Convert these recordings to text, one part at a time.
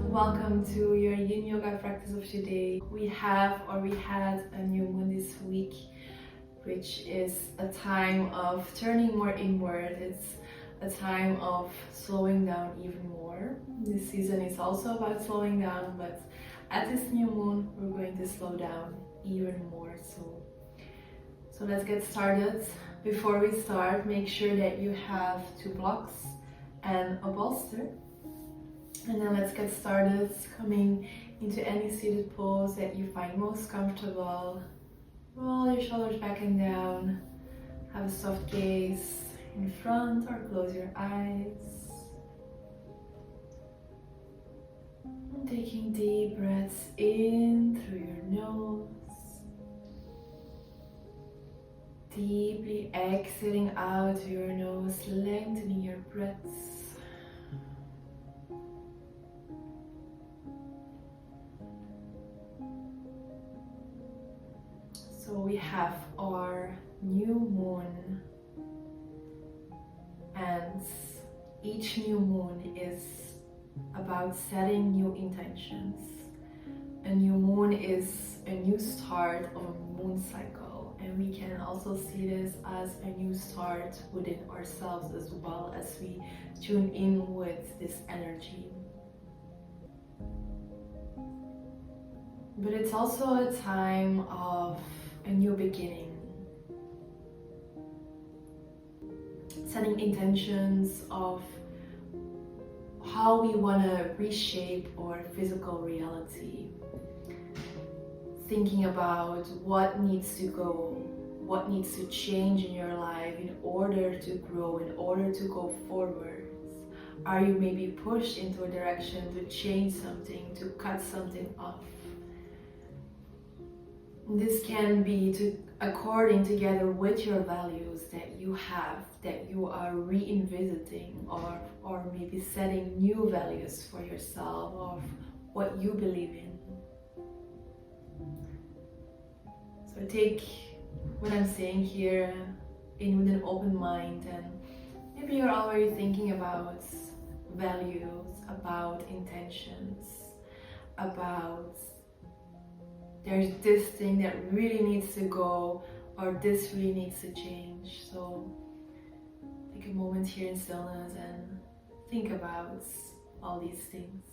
Welcome to your Yin Yoga practice of today. We had a new moon this week, which is a time of turning more inward. It's a time of slowing down even more. This season is also about slowing down, but at this new moon, we're going to slow down even more. So let's get started. Before we start, make sure that you have 2 blocks and a bolster. And then let's get started, coming into any seated pose that you find most comfortable. Roll your shoulders back and down. Have a soft gaze in front or close your eyes. And taking deep breaths in through your nose. Deeply exhaling out through your nose, lengthening your breaths. So we have our new moon, and each new moon is about setting new intentions. A new moon is a new start of a moon cycle, and we can also see this as a new start within ourselves as well, as we tune in with this energy. But it's also a time of a new beginning, setting intentions of how we want to reshape our physical reality, thinking about what needs to go, what needs to change in your life in order to grow, in order to go forward. Are you maybe pushed into a direction to change something, to cut something off? This can be according together with your values that you have, that you are revisiting, or maybe setting new values for yourself of what you believe in. So take what I'm saying here in with an open mind, and maybe you're already thinking about values, about intentions, about there's this thing that really needs to go, or this really needs to change. So take a moment here in stillness and think about all these things.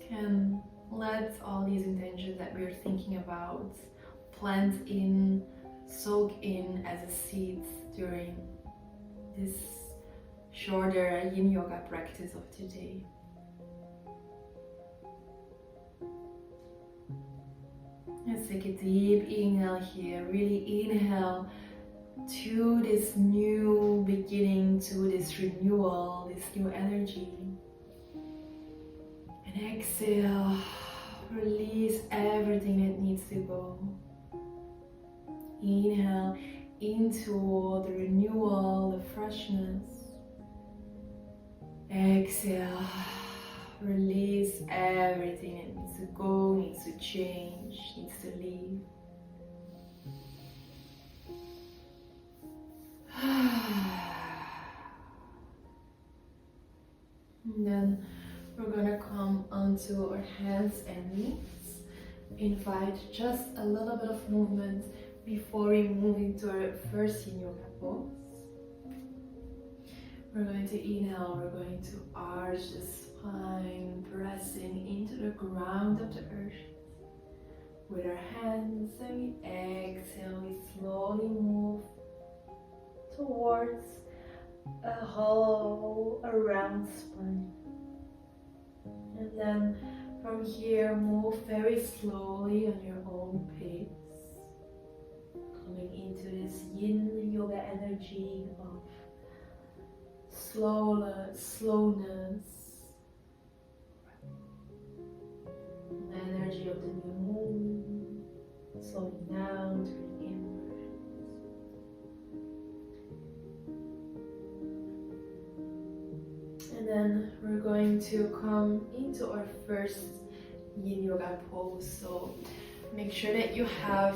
And let all these intentions that we're thinking about plant in, soak in as a seed during this shorter Yin Yoga practice of today. Let's take a deep inhale here. Really inhale to this new beginning, to this renewal, this new energy. And exhale, release everything that needs to go. Inhale into the renewal, the freshness. Exhale, release everything that needs to go, needs to change, needs to leave. And then we're gonna come onto our hands and knees. Invite just a little bit of movement before we move into our first Yin Yoga pose. We're going to inhale, we're going to arch the spine, pressing into the ground of the earth with our hands, and we exhale, we slowly move towards a hollow, a round spine. And then from here, move very slowly on your own pace, coming into this Yin Yoga energy of slowness, the energy of the new moon, slowing down, turning inward. And then we're going to come into our first Yin Yoga pose. So make sure that you have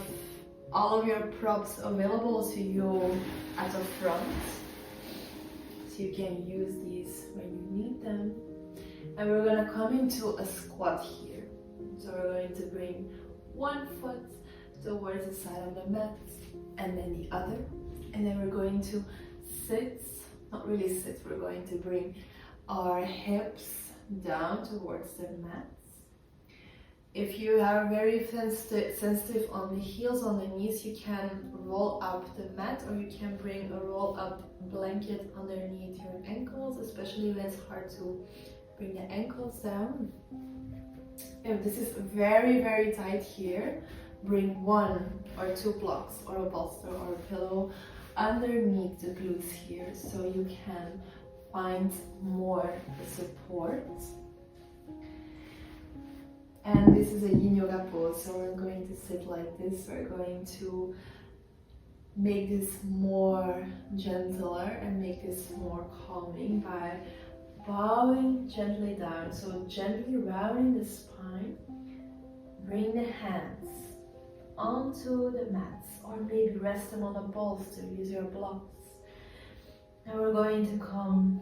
all of your props available to you at the front. so you can use these when you need them. And we're gonna come into a squat here. So we're going to bring one foot towards the side of the mat and then the other. And then we're going to sit, not really sit, we're going to bring our hips down towards the mat. If you are very sensitive on the heels, on the knees, you can roll up the mat, or you can bring a roll up blanket underneath your ankles, especially when it's hard to bring the ankles down. If this is very, very tight here, bring 1 or 2 blocks or a bolster or a pillow underneath the glutes here, so you can find more support. And this is a Yin Yoga pose, so we're going to sit like this. We're going to make this more gentler and make this more calming by bowing gently down. So gently rounding the spine. Bring the hands onto the mats, or maybe rest them on a bolster, use your blocks. And we're going to come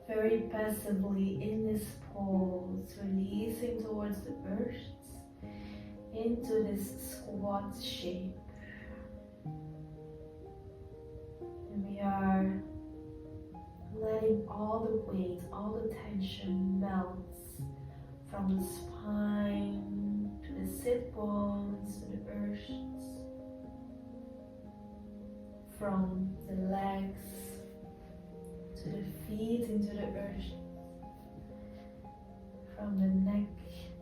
very passively in this pose, releasing towards the earth into this squat shape. And we are letting all the weight, all the tension melt from the spine to the sit bones, to the earth, from the legs to the feet into the earth, from the neck,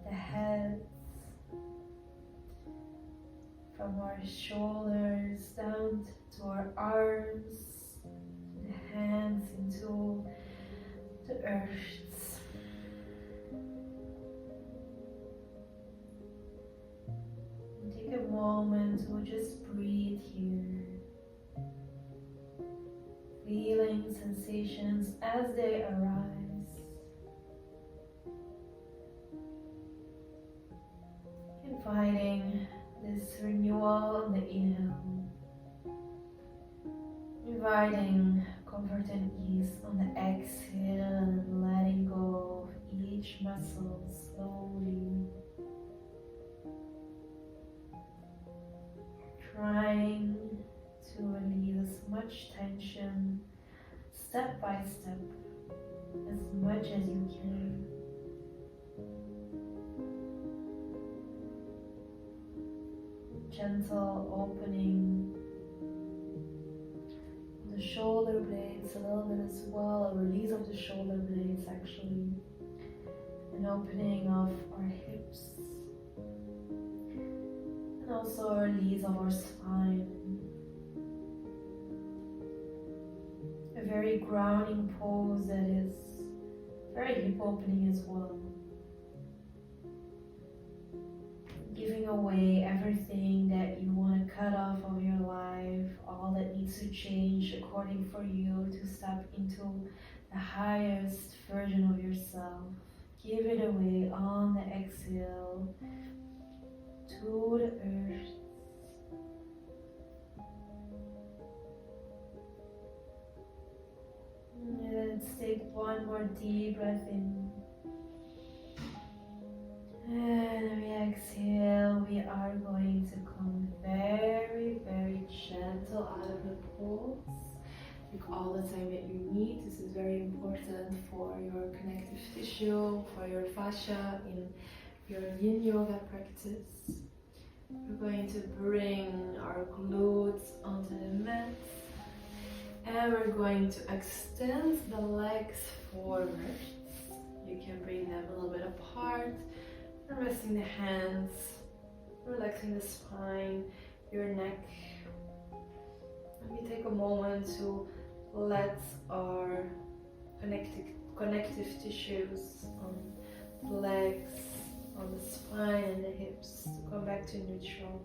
the head, from our shoulders down to our arms, the hands into the earth. And take a moment to just breathe here. Feeling sensations as they arise. Inviting this renewal on the inhale. Inviting comfort and ease on the exhale, and letting go of each muscle slowly. Trying to release as much tension step by step, as much as you can. Gentle opening of the shoulder blades a little bit as well, a release of the shoulder blades actually, an opening of our hips, and also a release of our spine. A very grounding pose that is very hip opening as well. Giving away everything that you want to cut off of your life, all that needs to change according for you to step into the highest version of yourself. Give it away on the exhale to the earth. Let's take one more deep breath in. And we exhale. We are going to come very, very gentle out of the pose. Take all the time that you need. This is very important for your connective tissue, for your fascia in your Yin Yoga practice. We're going to bring our glutes onto the mat. And we're going to extend the legs forward. You can bring them a little bit apart. And resting the hands, relaxing the spine, your neck. And we take a moment to let our connective tissues on the legs, on the spine and the hips to come back to neutral.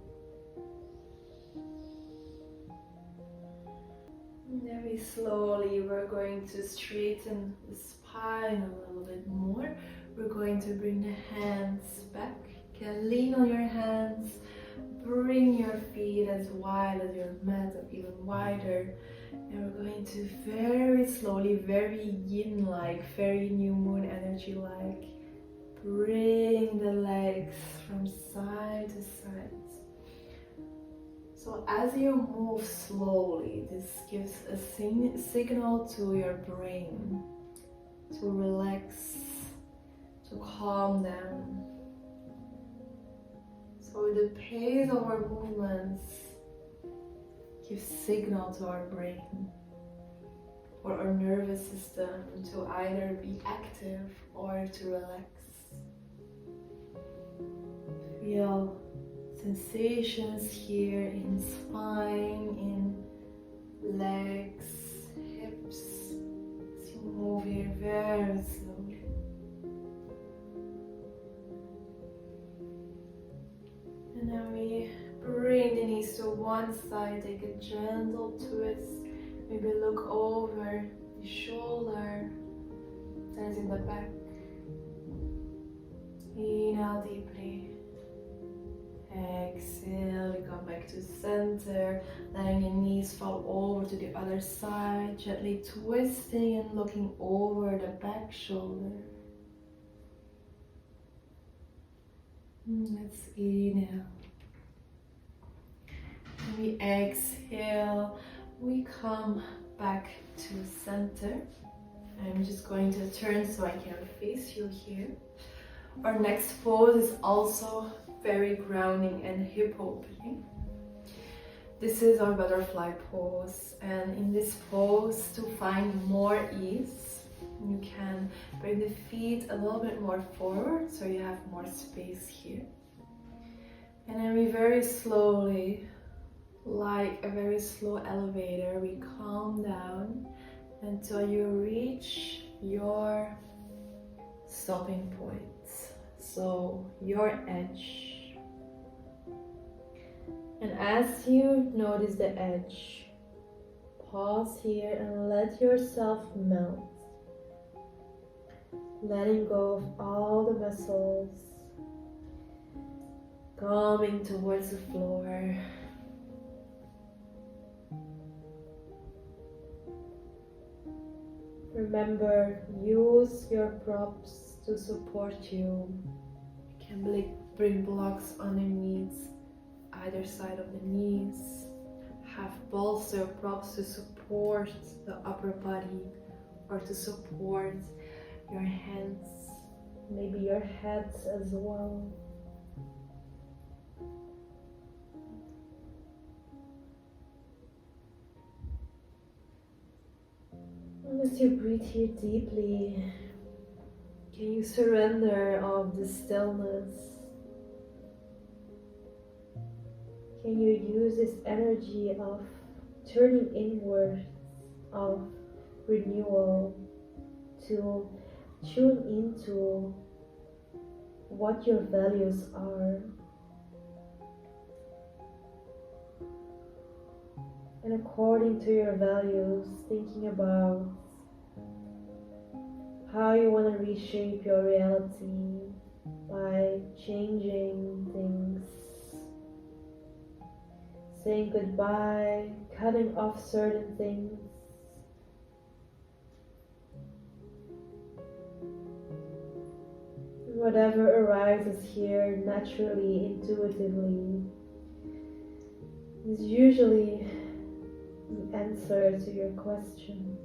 Very slowly we're going to straighten the spine a little bit more. We're going to bring the hands back. You can lean on your hands, bring your feet as wide as your mat, or even wider. And we're going to very slowly, very yin-like, very new moon energy-like, bring the legs from side to side. So as you move slowly, this gives a signal to your brain to relax, to calm down. So the pace of our movements gives signal to our brain or our nervous system to either be active or to relax. Feel sensations here in spine, in legs, hips, as you move here very slowly. And then we bring the knees to one side, take a gentle twist, maybe look over the shoulder, hands in the back. Inhale deeply. Exhale, we come back to center, letting your knees fall over to the other side, gently twisting and looking over the back shoulder. Let's inhale. And we exhale, we come back to center. I'm just going to turn so I can face you here. Our next pose is also very grounding and hip opening. This is our butterfly pose, and in this pose, to find more ease, you can bring the feet a little bit more forward so you have more space here. And then we very slowly, like a very slow elevator, we calm down until you reach your stopping point. So your edge. And as you notice the edge, pause here and let yourself melt. Letting go of all the muscles, coming towards the floor. Remember, use your props to support you. You can bring blocks underneath either side of the knees. Have bolster props to support the upper body or to support your hands, maybe your head as well. And as you breathe here deeply, can you surrender of the stillness? Can you use this energy of turning inward, of renewal, to tune into what your values are? And according to your values, thinking about how you want to reshape your reality by changing things, saying goodbye, cutting off certain things. Whatever arises here naturally, intuitively, is usually the answer to your question.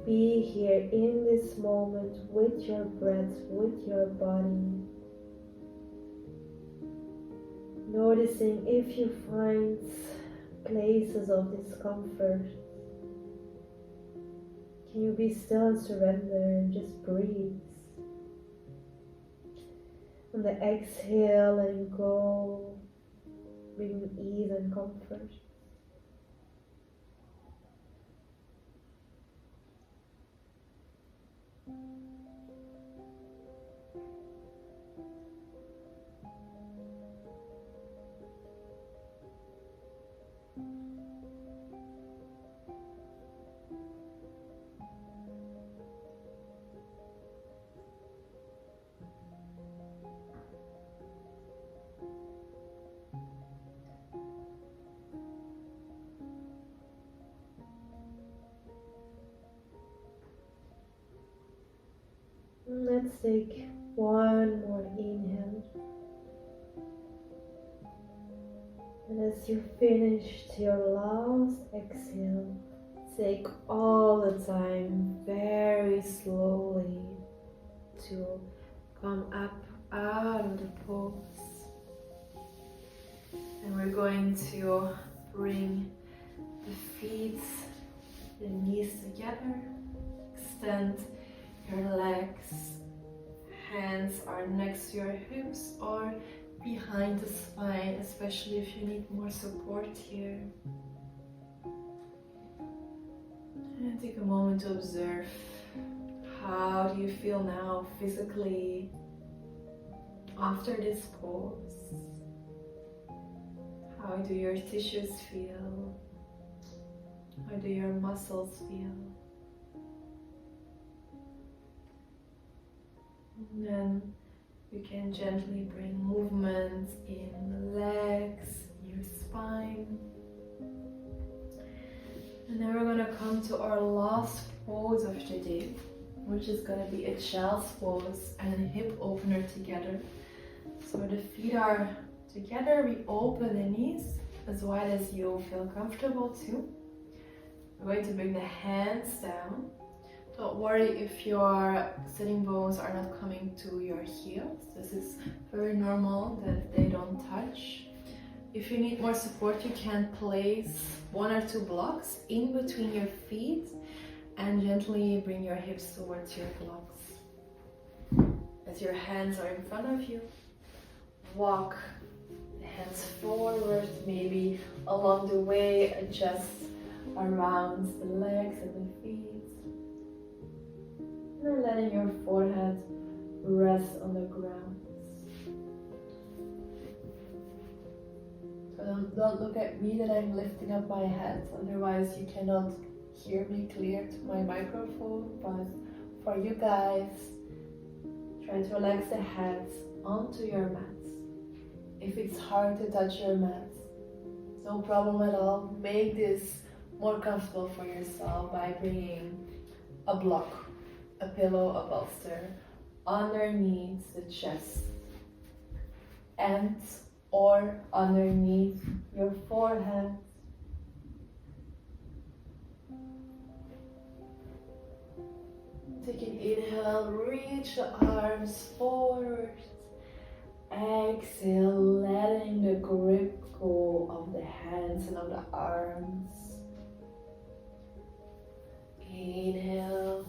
Be here in this moment with your breath, with your body. Noticing if you find places of discomfort. Can you be still and surrender and just breathe? On the exhale, letting go, bringing ease and comfort. Let's take one more inhale. And as you finished your last exhale, take all the time very slowly to come up out of the pose. And we're going to bring the feet, the knees together, extend your legs, hands are next to your hips or behind the spine, especially if you need more support here. And take a moment to observe, how do you feel now physically after this pose? How do your tissues feel? How do your muscles feel? And then you can gently bring movement in the legs, your spine. And then we're going to come to our last pose of the day, which is going to be a child's pose and a hip opener together. So the feet are together, we open the knees as wide as you feel comfortable to. We're going to bring the hands down. Don't worry if your sitting bones are not coming to your heels. This is very normal that they don't touch. If you need more support, you can place 1 or 2 blocks in between your feet and gently bring your hips towards your blocks. As your hands are in front of you, walk the hands forward, maybe along the way adjust around the legs and the feet. And letting your forehead rest on the ground. So don't look at me that I'm lifting up my head, otherwise you cannot hear me clear to my microphone. But for you guys, try to relax the head onto your mat. If it's hard to touch your mat, no problem at all. Make this more comfortable for yourself by bringing a block, a pillow, a bolster underneath the chest and or underneath your forehead. Take an inhale, reach the arms forward. Exhale, letting the grip go of the hands and of the arms. Inhale.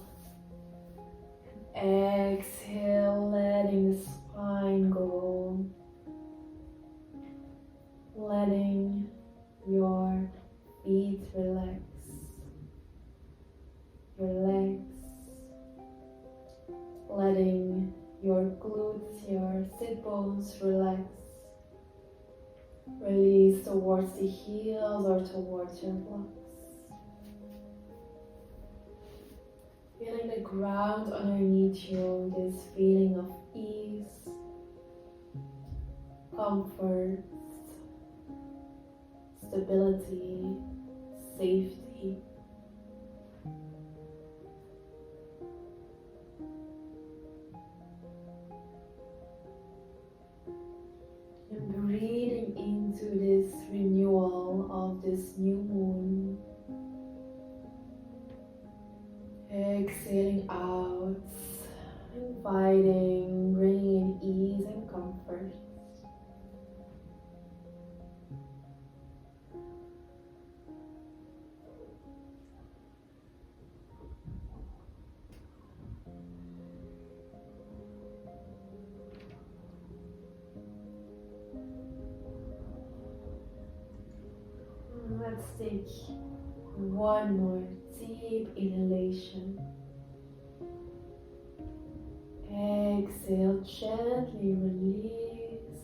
Exhale, letting the spine go. Letting your feet relax. Your legs. Letting your glutes, your sit bones relax. Release towards the heels or towards your blocks. Feeling the ground underneath you, this feeling of ease, comfort, stability, safety. And breathing into this renewal of this new moon. Exhaling out, inviting, bringing in ease and comfort. Let's take one more deep inhalation. Exhale, gently release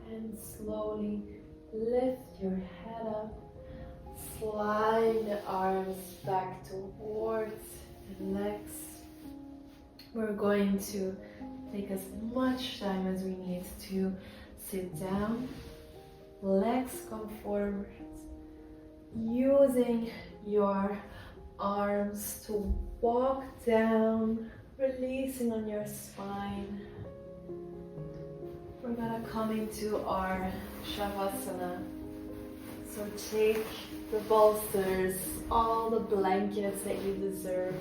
and slowly lift your head up. Slide the arms back towards the legs. We're going to take as much time as we need to sit down. Legs come forward. Using your arms to walk down, Releasing on your spine. We're gonna come into our Shavasana. So take the bolsters, all the blankets that you deserve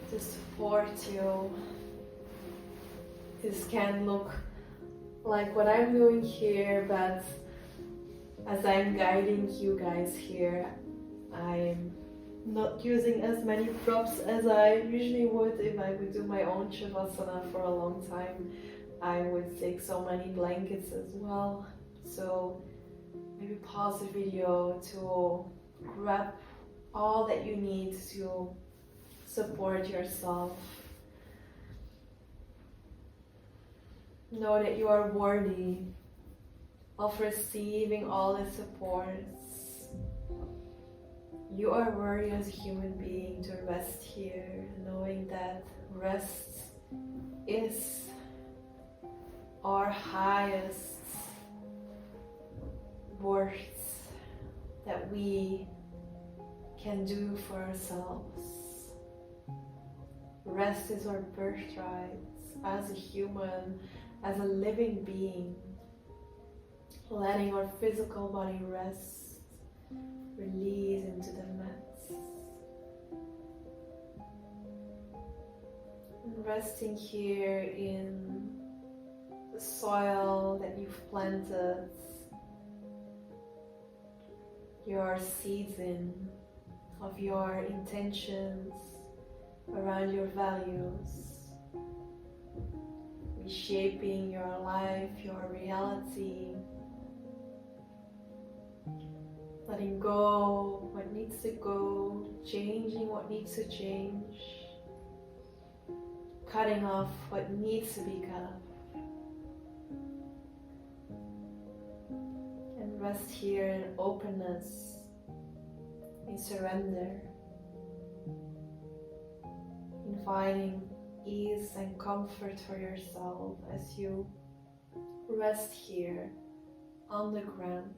to support you. This can look like what I'm doing here, but as I'm guiding you guys here, I'm not using as many props as I usually would if I would do my own Shavasana for a long time. I would take so many blankets as well. So maybe pause the video to grab all that you need to support yourself. Know that you are worthy of receiving all the supports. You are worthy as a human being to rest here, knowing that rest is our highest worth that we can do for ourselves. Rest is our birthright as a human, as a living being. Letting our physical body rest, release into the mats. And resting here in the soil that you've planted your seeds in, of your intentions around your values, reshaping your life, your reality, letting go what needs to go, changing what needs to change, cutting off what needs to be cut off. And rest here in openness, in surrender, in finding ease and comfort for yourself as you rest here on the ground.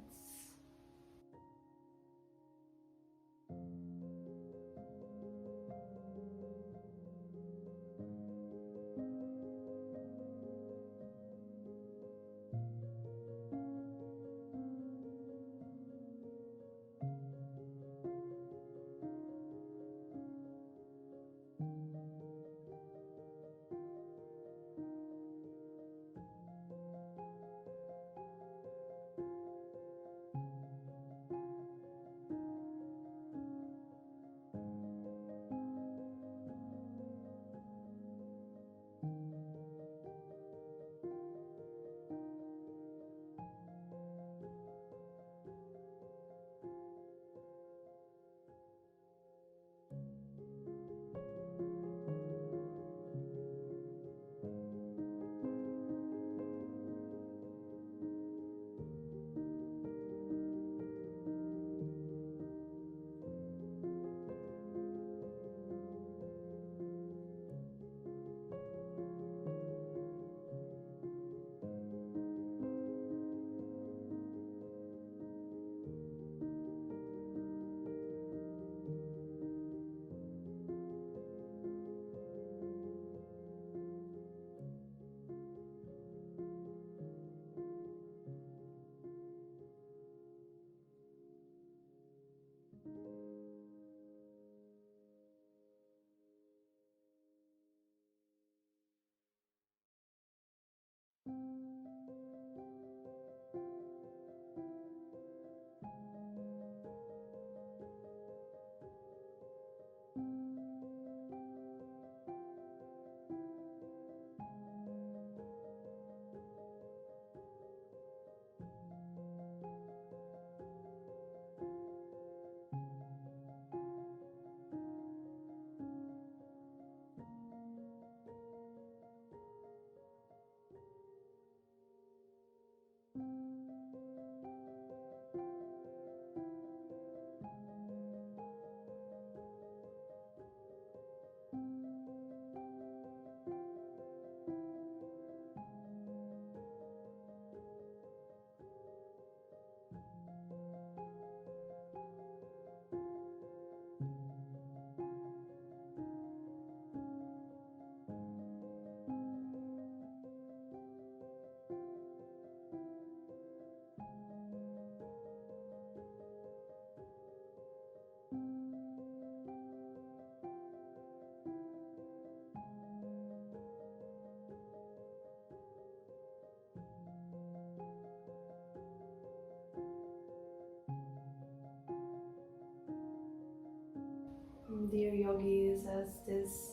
dear yogis, as this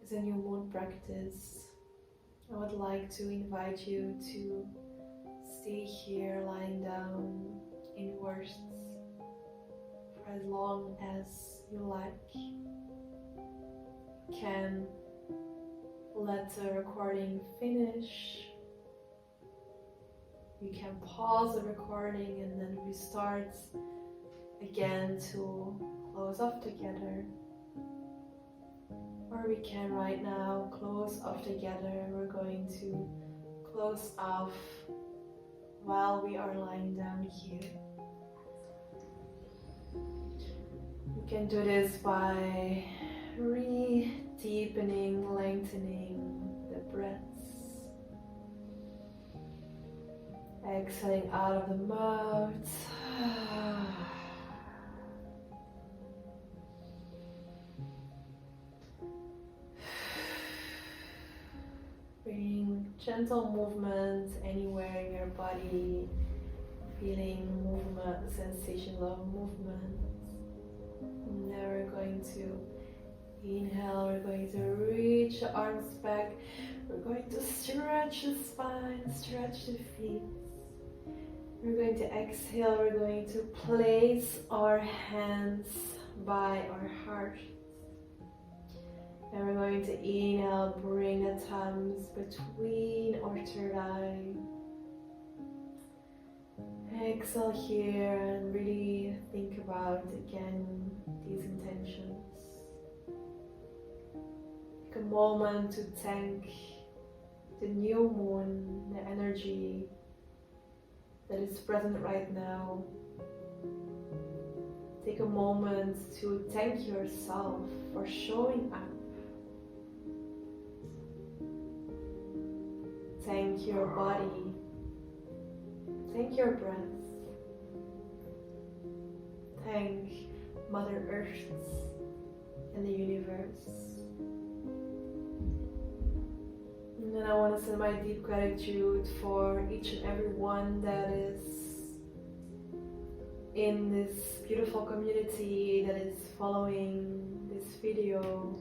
is a new moon practice, I would like to invite you to stay here lying down inwards for as long as you like. You can let the recording finish. You can pause the recording and then restart again to close off together. Or we can right now close off together. We're going to close off while we are lying down here. You can do this by deepening, lengthening the breaths. Exhaling out of the mouth. Bring gentle movement anywhere in your body, feeling movement, sensations of movement. Now we're going to inhale, we're going to reach the arms back, we're going to stretch the spine, stretch the feet. We're going to exhale, we're going to place our hands by our heart. And we're going to inhale, bring the thumbs between our third eye. Exhale here and really think about again these intentions. Take a moment to thank the new moon, the energy that is present right now. Take a moment to thank yourself for showing up. Thank your body. Thank your breath. Thank Mother Earth and the universe. And then I want to send my deep gratitude for each and every one that is in this beautiful community that is following this video.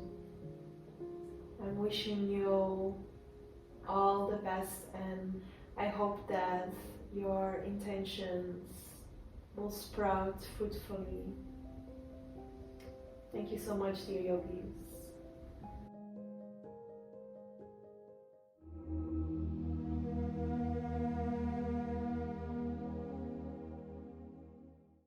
I'm wishing you all the best, and I hope that your intentions will sprout fruitfully. Thank you so much, dear yogis.